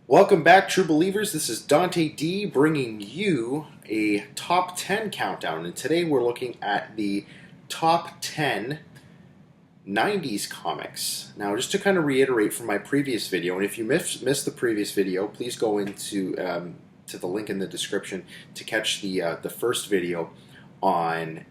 Welcome back, true believers. This is Dante D bringing you a top 10 countdown. And today we're looking at the top 10 90s comics. Now, just to kind of reiterate from my previous video, and if you missed the previous video, please go into to the link in the description to catch the first video on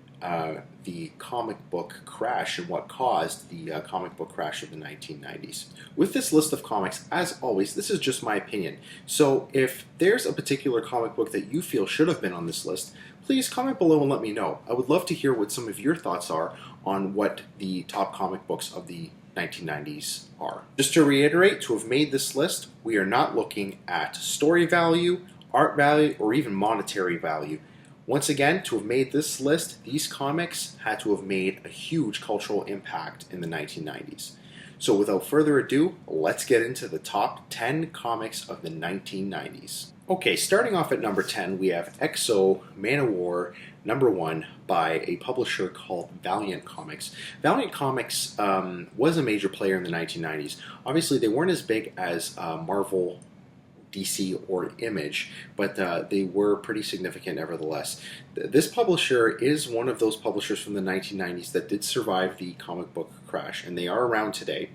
the comic book crash and what caused the comic book crash of the 1990s. With this list of comics, as always, this is just my opinion. So if there's a particular comic book that you feel should have been on this list, please comment below and let me know. I would love to hear what some of your thoughts are on what the top comic books of the 1990s are. Just to reiterate, to have made this list, we are not looking at story value, art value, or even monetary value. Once again, to have made this list, these comics had to have made a huge cultural impact in the 1990s. So without further ado, let's get into the top 10 comics of the 1990s. Okay, starting off at number 10, we have X-O Manowar #1 by a publisher called Valiant Comics. Valiant Comics was a major player in the 1990s. Obviously, they weren't as big as Marvel, DC, or Image, but they were pretty significant nevertheless. This publisher is one of those publishers from the 1990s that did survive the comic book crash, and they are around today.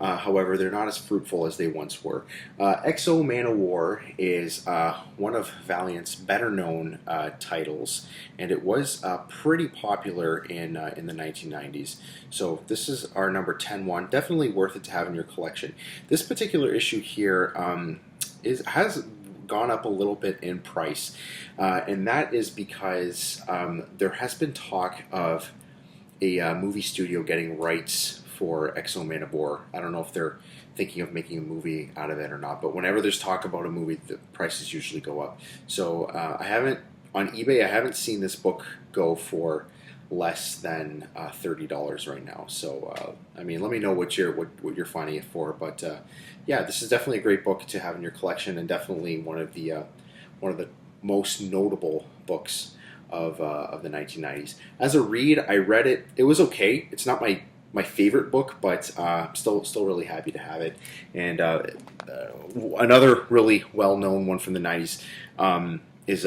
However, they're not as fruitful as they once were. X-O Manowar is one of Valiant's better-known titles, and it was pretty popular in the 1990s. So this is our number 10 one. Definitely worth it to have in your collection. This particular issue here has gone up a little bit in price, and that is because there has been talk of a movie studio getting rights for X-O Manowar. I don't know if they're thinking of making a movie out of it or not, but whenever there's talk about a movie, the prices usually go up. So on eBay, I haven't seen this book go for less than $30 right now. So I mean, let me know what you're finding it for. But yeah, this is definitely a great book to have in your collection, and definitely one of the most notable books of the 1990s. As a read, I read it. It was okay. It's not my favorite book, but I'm still really happy to have it. And another really well-known one from the 90s is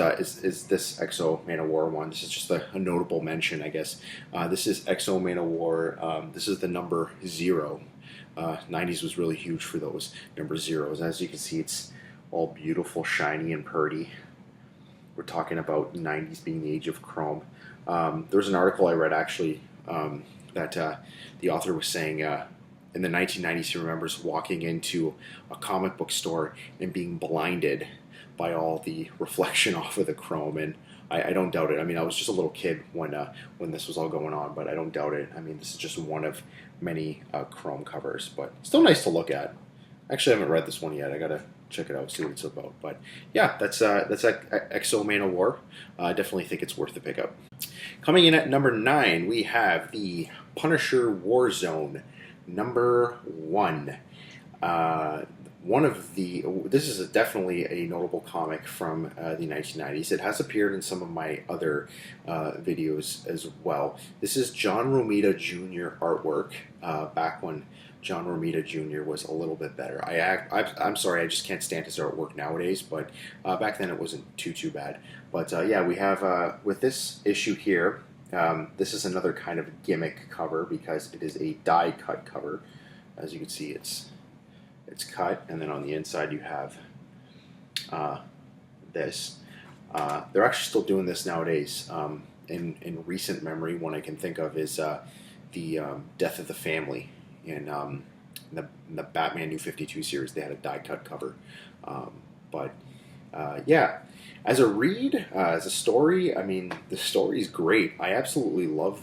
this X-O Manowar one. This is just a notable mention, I guess. This is X-O Manowar. This is the number 0. 90s was really huge for those number zeros. As you can see, it's all beautiful, shiny, and pretty. We're talking about 90s being the age of chrome. There was an article I read actually that the author was saying in the 1990s he remembers walking into a comic book store and being blinded by all the reflection off of the chrome, and I don't doubt it. I mean, I was just a little kid when this was all going on, but I don't doubt it. I mean, this is just one of many chrome covers, but still nice to look at. Actually, I haven't read this one yet. I gotta check it out, see what it's about. But yeah, that's X-O Manowar. I definitely think it's worth the pickup. Coming in at number 9, we have the Punisher Warzone #1. This is definitely a notable comic from the 1990s. It has appeared in some of my other videos as well. This is John Romita Jr. artwork, back when John Romita Jr. was a little bit better. I'm sorry, I just can't stand his artwork nowadays, but back then it wasn't too bad. But yeah, we have, with this issue here, this is another kind of gimmick cover because it is a die-cut cover. As you can see, it's cut, and then on the inside you have this. They're actually still doing this nowadays. In recent memory, one I can think of is the Death of the Family in the Batman New 52 series. They had a die-cut cover. Yeah, as a read, as a story, I mean, the story is great. I absolutely love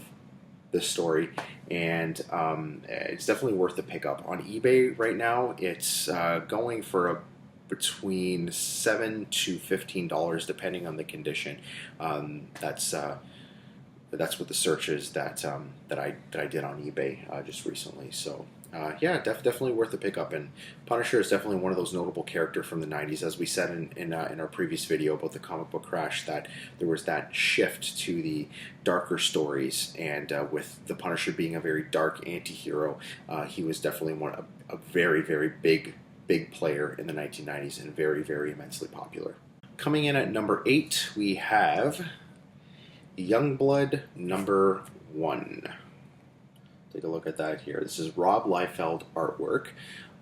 this story, and it's definitely worth the pickup. On eBay right now, it's going for between $7 to $15, depending on the condition. That's what the search is that I did on eBay just recently. So yeah, definitely worth the pickup. And Punisher is definitely one of those notable characters from the 90s. As we said in our previous video about the comic book crash, that there was that shift to the darker stories, and with the Punisher being a very dark anti-hero, he was definitely a very big big player in the 1990s and very, very immensely popular. Coming in at number 8, we have Youngblood #1. Take a look at that here. This is Rob Liefeld artwork.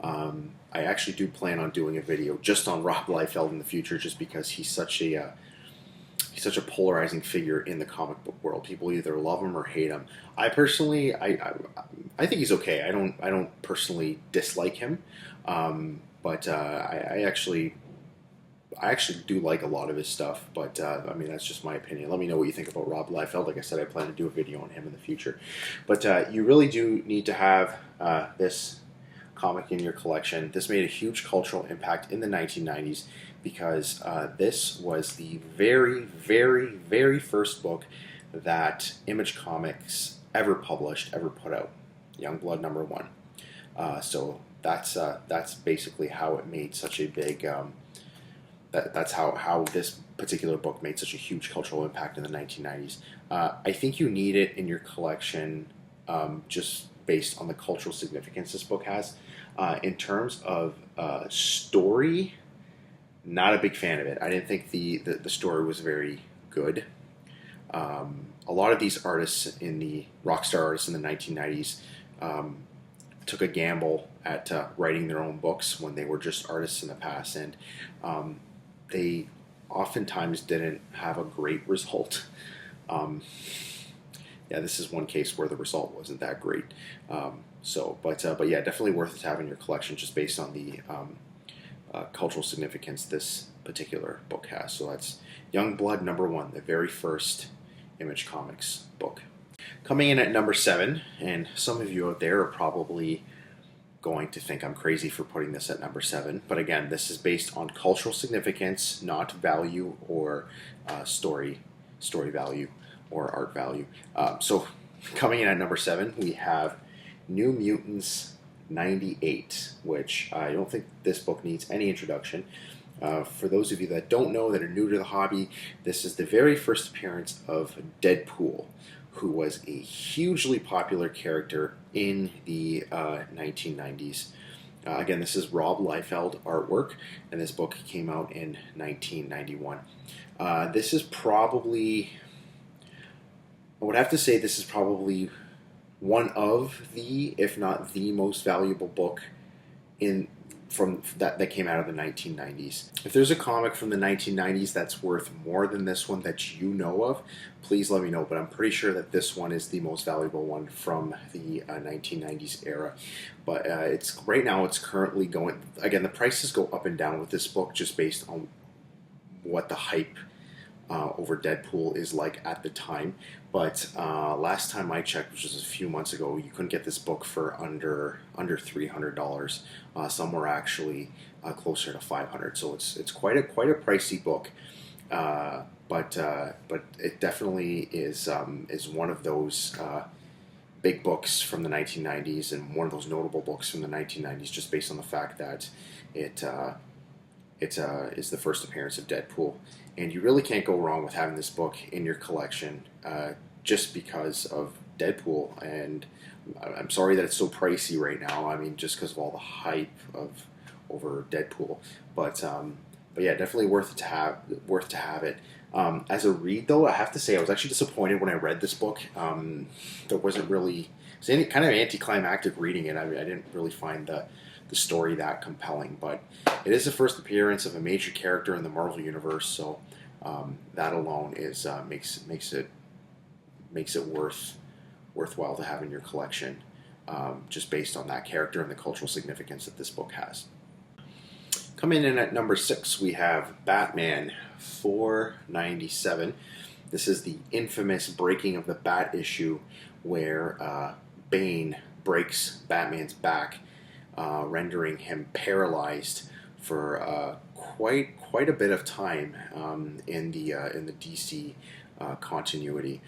I actually do plan on doing a video just on Rob Liefeld in the future, just because he's such a polarizing figure in the comic book world. People either love him or hate him. I personally, I think he's okay. I don't personally dislike him, but I actually do like a lot of his stuff. But I mean, that's just my opinion. Let me know what you think about Rob Liefeld. Like I said, I plan to do a video on him in the future. But you really do need to have this comic in your collection. This made a huge cultural impact in the 1990s because this was the very, very, very first book that Image Comics ever published, ever put out. Youngblood #1. So that's basically how it made such a big. That's how this particular book made such a huge cultural impact in the 1990s. I think you need it in your collection just based on the cultural significance this book has. In terms of story, not a big fan of it. I didn't think the story was very good. A lot of these artists rockstar artists in the 1990s took a gamble at writing their own books when they were just artists in the past, and they oftentimes didn't have a great result. Yeah, this is one case where the result wasn't that great. But yeah, definitely worth it to have in your collection just based on the cultural significance this particular book has. So that's Youngblood #1, the very first Image Comics book. Coming in at number 7, and some of you out there are probably going to think I'm crazy for putting this at number 7, but again, this is based on cultural significance, not value or story value or art value. So coming in at number 7, we have New Mutants '98, which I don't think this book needs any introduction. For those of you that don't know, that are new to the hobby, this is the very first appearance of Deadpool, who was a hugely popular character in the 1990s. Again, this is Rob Liefeld artwork, and this book came out in 1991. This is probably, I would have to say this is probably one of the, if not the most valuable book from that came out of the 1990s. If there's a comic from the 1990s that's worth more than this one that you know of, please let me know, but I'm pretty sure that this one is the most valuable one from the 1990s era. But right now it's currently going, again, the prices go up and down with this book just based on what the hype over Deadpool is like at the time. But last time I checked, which was a few months ago, you couldn't get this book for under $300. Some were actually closer to $500. So it's quite a pricey book. But it definitely is one of those big books from the 1990s, and one of those notable books from the 1990s, just based on the fact that it is the first appearance of Deadpool. And you really can't go wrong with having this book in your collection just because of Deadpool. And I'm sorry that it's so pricey right now. I mean, just because of all the hype over Deadpool. But yeah, definitely worth to have it. As a read, though, I have to say I was actually disappointed when I read this book. There wasn't really, it's kind of anticlimactic reading it. I mean, I didn't really find the story that compelling, but it is the first appearance of a major character in the Marvel universe, so that alone is makes it worthwhile to have in your collection, just based on that character and the cultural significance that this book has. Coming in at number 6, we have Batman 497. This is the infamous breaking of the Bat issue where Bane breaks Batman's back, rendering him paralyzed for quite a bit of time in the DC continuity.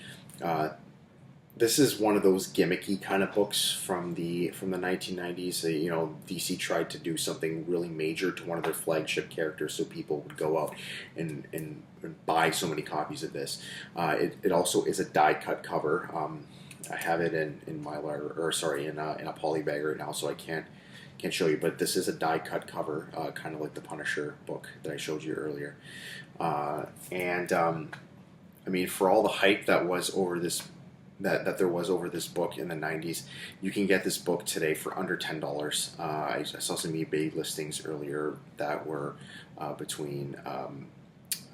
This is one of those gimmicky kind of books from the 1990s. You know, DC tried to do something really major to one of their flagship characters, so people would go out and buy so many copies of this. It also is a die-cut cover. I have it in Mylar, or sorry, in a poly bag right now, so I can't can't show you, but this is a die-cut cover, kind of like the Punisher book that I showed you earlier. I mean, for all the hype that was over this, that there was over this book in the 90s, you can get this book today for under $10. I saw some eBay listings earlier that were between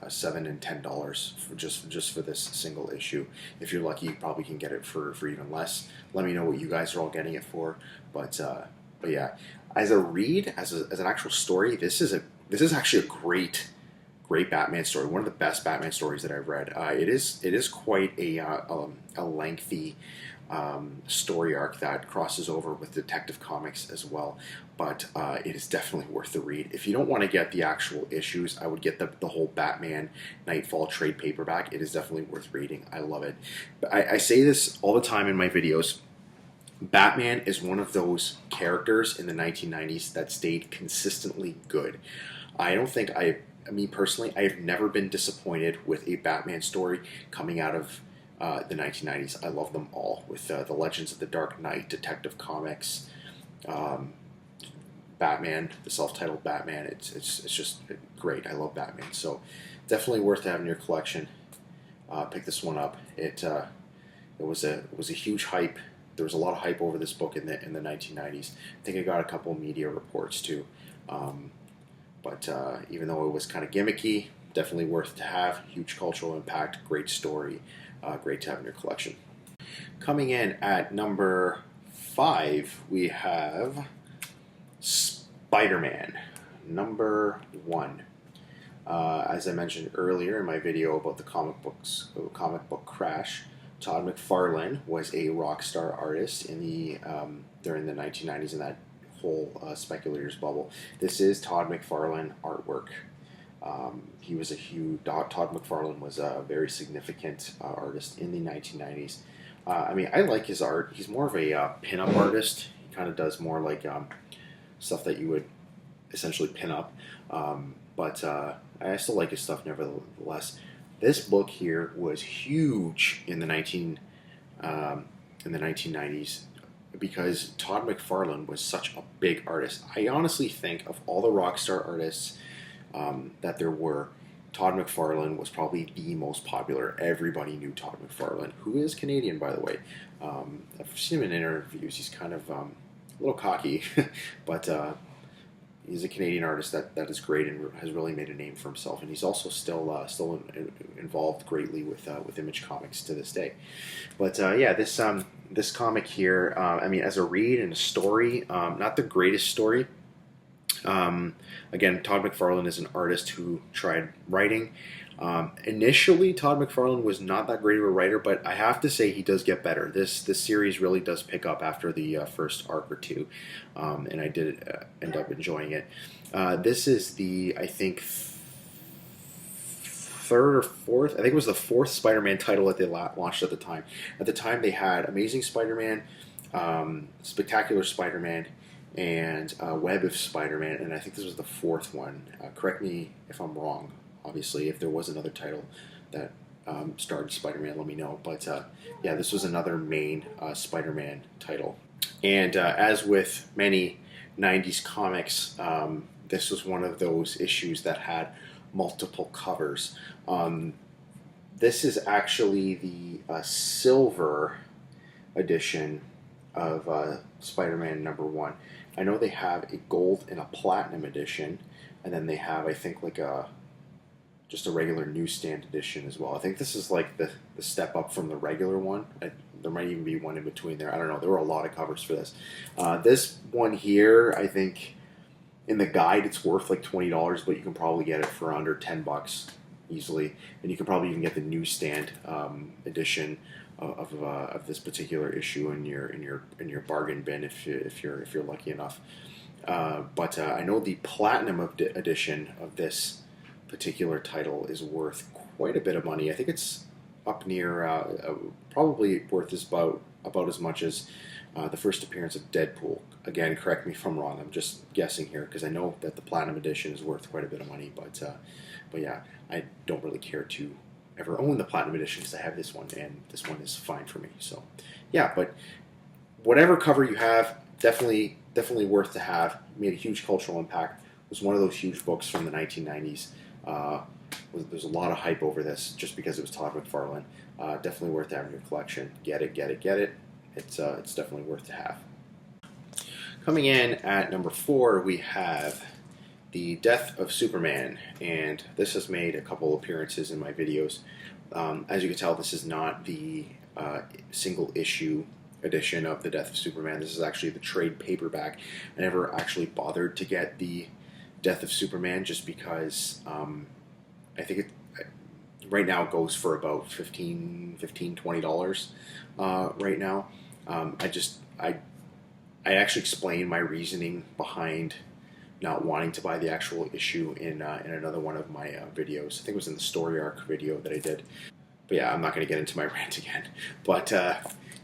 $7 and $10 for just for this single issue. If you're lucky, you probably can get it for even less. Let me know what you guys are all getting it for. But yeah, as a read, as an actual story, this is actually a great Batman story. One of the best Batman stories that I've read. It is quite a lengthy story arc that crosses over with Detective Comics as well, but it is definitely worth the read. If you don't want to get the actual issues, I would get the whole Batman Nightfall trade paperback. It is definitely worth reading. I love it. But I say this all the time in my videos. Batman is one of those characters in the 1990s that stayed consistently good. I don't think me personally, I have never been disappointed with a Batman story coming out of the 1990s. I love them all, with the Legends of the Dark Knight, Detective Comics, Batman, the self-titled Batman. It's just great. I love Batman, so definitely worth having in your collection. Pick this one up. It was a huge hype. There was a lot of hype over this book in the 1990s. I think I got a couple of media reports too. But even though it was kind of gimmicky, definitely worth to have. Huge cultural impact, great story, great to have in your collection. Coming in at number 5, we have Spider-Man, number 1. As I mentioned earlier in my video about the comic book crash, Todd McFarlane was a rock star artist in during the 1990s in that whole speculators bubble. This is Todd McFarlane artwork. He was Todd McFarlane was a very significant artist in the 1990s. I mean, I like his art. He's more of a pin-up artist. He kind of does more like stuff that you would essentially pin up. But I still like his stuff nevertheless. This book here was huge in the 1990s because Todd McFarlane was such a big artist. I honestly think of all the rock star artists that there were, Todd McFarlane was probably the most popular. Everybody knew Todd McFarlane, who is Canadian, by the way. I've seen him in interviews. He's kind of a little cocky, but he's a Canadian artist that is great and has really made a name for himself. And he's also still involved greatly with Image Comics to this day. But yeah, this comic here, I mean, as a read and a story, not the greatest story. Again, Todd McFarlane is an artist who tried writing. Initially, Todd McFarlane was not that great of a writer, but I have to say he does get better. This series really does pick up after the first arc or two, and I did end up enjoying it. This is I think, third or fourth. I think it was the fourth Spider-Man title that they launched at the time. At the time, they had Amazing Spider-Man, Spectacular Spider-Man, and Web of Spider-Man, and I think this was the fourth one. Correct me if I'm wrong. Obviously, if there was another title that starred Spider-Man, let me know. But yeah, this was another main Spider-Man title. And as with many 90s comics, this was one of those issues that had multiple covers. This is actually the silver edition of Spider-Man number 1. I know they have a gold and a platinum edition, and then they have, I think, like just a regular newsstand edition as well. I think this is like the step up from the regular one. There might even be one in between there. I don't know. There were a lot of covers for this. This one here, I think, in the guide, it's worth like $20, but you can probably get it for under $10 easily, and you can probably even get the newsstand edition of this particular issue in your bargain bin if you're lucky enough. But I know the platinum edition of this particular title is worth quite a bit of money. I think it's up near probably worth about as much as the first appearance of Deadpool. Again, correct me if I'm wrong. I'm just guessing here because I know that the platinum edition is worth quite a bit of money. But yeah, I don't really care to ever own the platinum edition because I have this one, and this one is fine for me. So yeah, but whatever cover you have, definitely definitely worth to have. Made a huge cultural impact. Was one of those huge books from the 1990s. There's a lot of hype over this just because it was Todd McFarlane. Definitely worth having in your collection. Get it, get it, get it. It's definitely worth to have. Coming in at number 4, we have The Death of Superman, and this has made a couple appearances in my videos. As you can tell, this is not the single issue edition of The Death of Superman. This is actually the trade paperback. I never actually bothered to get The Death of Superman just because I think it right now it goes for about $20 right now. I actually explained my reasoning behind not wanting to buy the actual issue in another one of my videos. I think it was in the story arc video that I did. But yeah, I'm not going to get into my rant again. But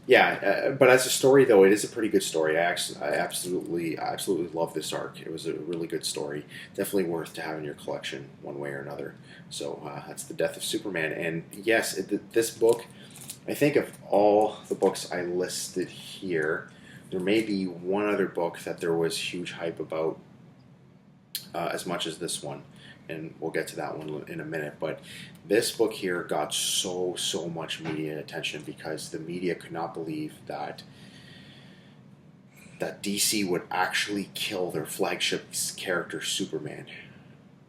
but as a story though, it is a pretty good story. I absolutely love this arc. It was a really good story. Definitely worth to have in your collection one way or another. So that's The Death of Superman. And yes, this book, I think of all the books I listed here, there may be one other book that there was huge hype about as much as this one, and we'll get to that one in a minute. But this book here got so much media attention because the media could not believe that DC would actually kill their flagship character Superman.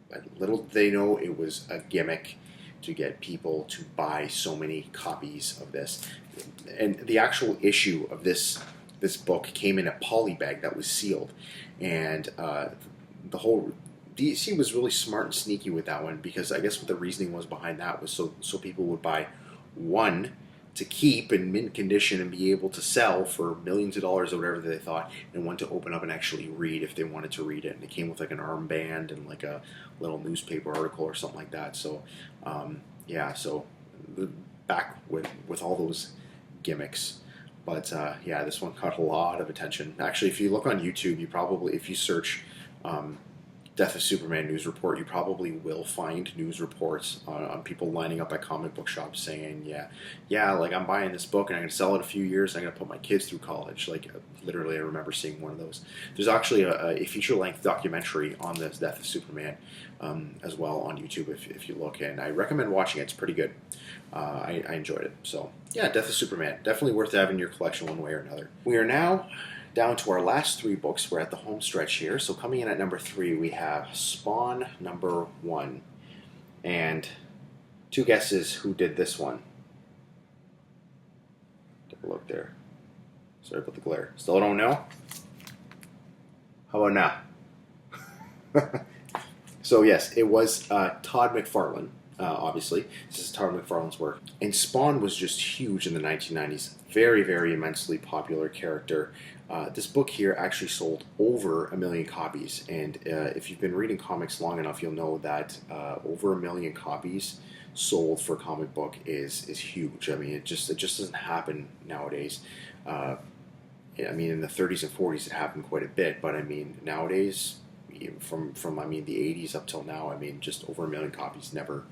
But little did they know it was a gimmick to get people to buy so many copies of this. And the actual issue of this book came in a poly bag that was sealed, and the whole DC was really smart and sneaky with that one, because I guess what the reasoning was behind that was so people would buy one to keep in mint condition and be able to sell for millions of dollars or whatever they thought, and one to open up and actually read if they wanted to read it. And it came with like an armband and like a little newspaper article or something like that. So so back with all those gimmicks. But yeah, this one caught a lot of attention. Actually, if you look on YouTube, if you search Death of Superman news report, you probably will find news reports on people lining up at comic book shops saying, like, I'm buying this book and I'm going to sell it in a few years and I'm going to put my kids through college. Like, literally, I remember seeing one of those. There's actually a feature-length documentary on the Death of Superman as well on YouTube if you look, and I recommend watching it. It's pretty good. I enjoyed it. So, yeah, Death of Superman. Definitely worth having in your collection one way or another. We are now down to our last 3 books. We're at the home stretch here. So coming in at number 3, we have Spawn number 1. And 2 guesses who did this one. Take a look there. Sorry about the glare. Still don't know? How about now? So yes, it was Todd McFarlane. Obviously, this is Todd McFarlane's work. And Spawn was just huge in the 1990s. Very, very immensely popular character. This book here actually sold over 1 million copies. And if you've been reading comics long enough, you'll know that over 1 million copies sold for a comic book is huge. I mean, it just doesn't happen nowadays. I mean, in the 30s and 40s, it happened quite a bit. But I mean, nowadays, from the 80s up till now, I mean, just over 1 million copies never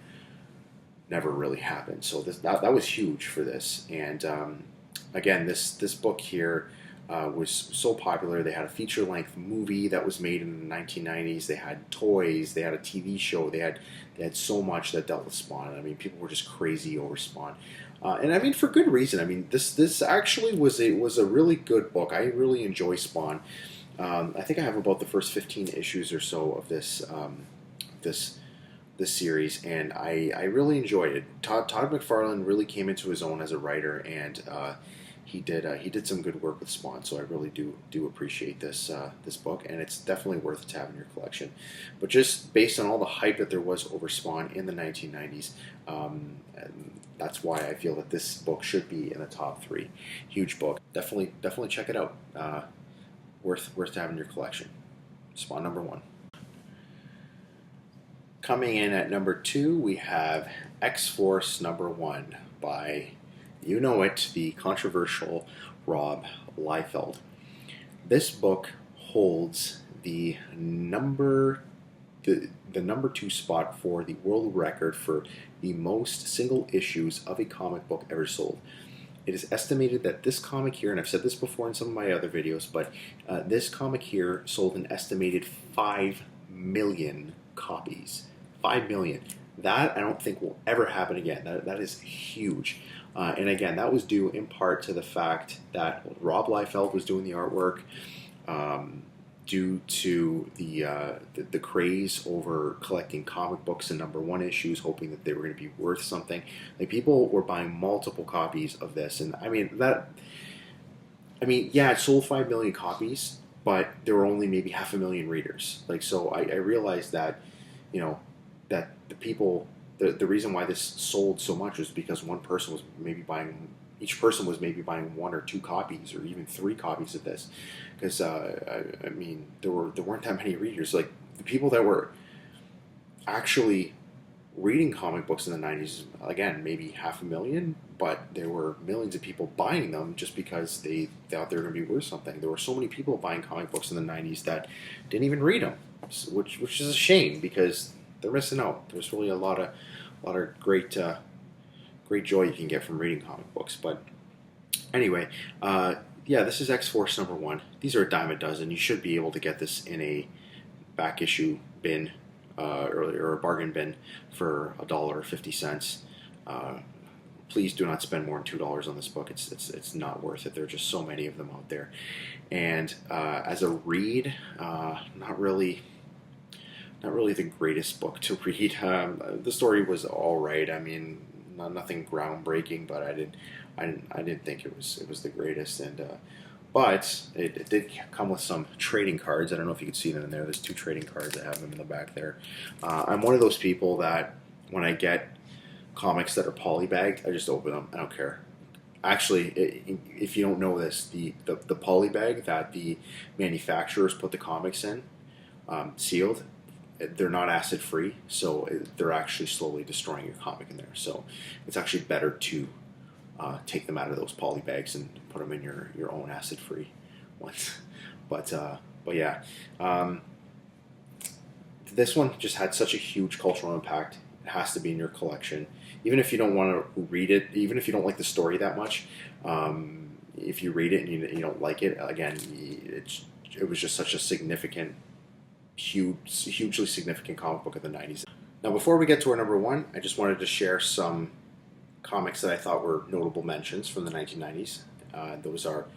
really happened. So that was huge for this. And again, this book here was so popular. They had a feature-length movie that was made in the 1990s. They had toys. They had a TV show. They had so much that dealt with Spawn. I mean, people were just crazy over Spawn, and I mean, for good reason. I mean, this actually was a really good book. I really enjoy Spawn. I think I have about the first 15 issues or so of this series, and I really enjoyed it. Todd McFarlane really came into his own as a writer, and he did some good work with Spawn. So I really do appreciate this book, and it's definitely worth it to have in your collection. But just based on all the hype that there was over Spawn in the 1990s, that's why I feel that this book should be in the top 3. Huge book. Definitely check it out. Worth to have in your collection. Spawn number 1. Coming in at number 2, we have X-Force number 1 by, you know it, the controversial Rob Liefeld. This book holds the number 2 spot for the world record for the most single issues of a comic book ever sold. It is estimated that this comic here, and I've said this before in some of my other videos, but this comic here sold an estimated 5 million copies. 5 million. That I don't think will ever happen again. That is huge. And again, that was due in part to the fact that Rob Liefeld was doing the artwork, due to the craze over collecting comic books and #1 issues, hoping that they were going to be worth something. Like, people were buying multiple copies of this, and yeah, it sold 5 million copies, but there were only maybe 500,000 readers. Like, so I realized that, that the people, the reason why this sold so much was because each person was maybe buying 1 or 2 copies, or even 3 copies of this, because there weren't that many readers. Like, the people that were actually reading comic books in the 90s, again, maybe 500,000, but there were millions of people buying them just because they thought they were going to be worth something. There were so many people buying comic books in the 90s that didn't even read them, which is a shame, because they're missing out. There's really a lot of great joy you can get from reading comic books. But anyway, yeah, this is X-Force #1. These are a dime a dozen. You should be able to get this in a back issue bin, or a bargain bin, for $1.50. Please do not spend more than $2 on this book. It's not worth it. There are just so many of them out there. And as a read, not really the greatest book to read. The story was all right. I mean, nothing groundbreaking, but I didn't think it was the greatest. And but it did come with some trading cards. I don't know if you can see them in there. There's 2 trading cards. I have them in the back there. I'm one of those people that when I get comics that are polybagged, I just open them. I don't care. Actually, if you don't know this, the polybag that the manufacturers put the comics in, sealed, they're not acid free, so they're actually slowly destroying your comic in there. So it's actually better to take them out of those poly bags and put them in your own acid free ones. But yeah, this one just had such a huge cultural impact. It has to be in your collection, even if you don't want to read it, even if you don't like the story that much. If you read it and you don't like it, again, it was just such a significant, hugely significant comic book of the 90s. Now, before we get to our #1, I just wanted to share some comics that I thought were notable mentions from the 1990s. Those are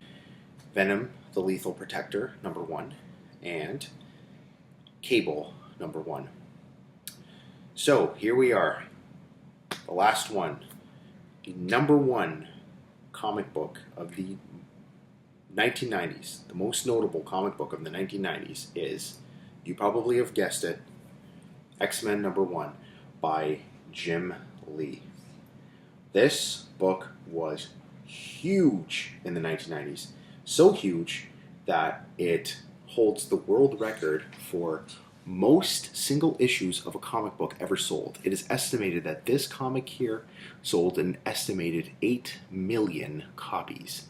Venom, the Lethal Protector, #1, and Cable, #1. So here we are, the last one. The #1 comic book of the 1990s, the most notable comic book of the 1990s is, you probably have guessed it, X-Men #1 by Jim Lee. This book was huge in the 1990s. So huge that it holds the world record for most single issues of a comic book ever sold. It is estimated that this comic here sold an estimated 8 million copies.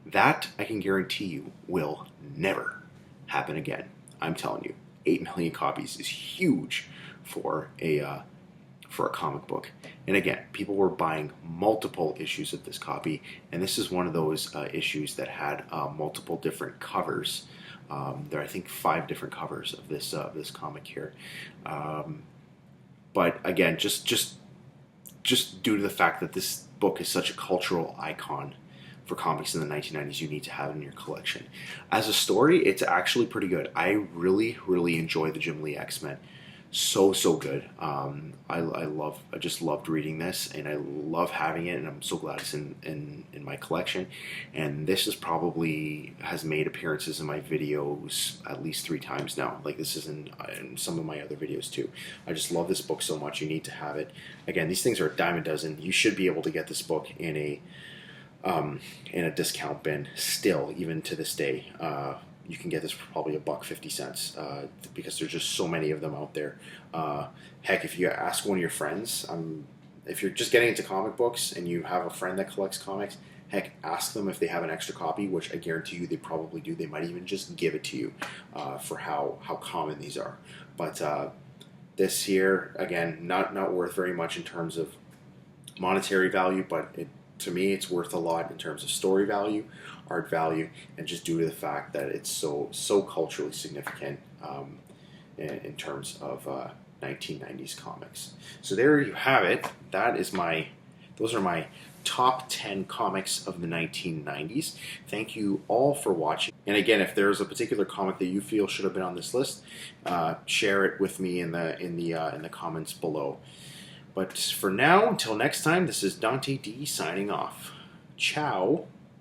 That, I can guarantee you, will never happen again. I'm telling you, 8 million copies is huge for a comic book. And again, people were buying multiple issues of this copy, and this is one of those issues that had multiple different covers. There are, I think, 5 different covers of this comic here. But again, just due to the fact that this book is such a cultural icon for comics in the 1990s, you need to have it in your collection. As a story, it's actually pretty good. I really, really enjoy the Jim Lee X-Men. So good. I just loved reading this, and I love having it, and I'm so glad it's in my collection. And this is probably has made appearances in my videos at least 3 times now. Like, this is in some of my other videos too. I just love this book so much. You need to have it. Again, these things are a dime a dozen. You should be able to get this book in a discount bin still, even to this day. You can get this for probably $1.50 because there's just so many of them out there. Heck, if you ask one of your friends, if you're just getting into comic books and you have a friend that collects comics, heck, ask them if they have an extra copy, which I guarantee you they probably do. They might even just give it to you for how common these are. But this here, again, not worth very much in terms of monetary value, but to me, it's worth a lot in terms of story value, art value, and just due to the fact that it's so culturally significant in terms of 1990s comics. So there you have it. Those are my top 10 comics of the 1990s. Thank you all for watching. And again, if there's a particular comic that you feel should have been on this list, share it with me in the comments below. But for now, until next time, this is Dante D signing off. Ciao.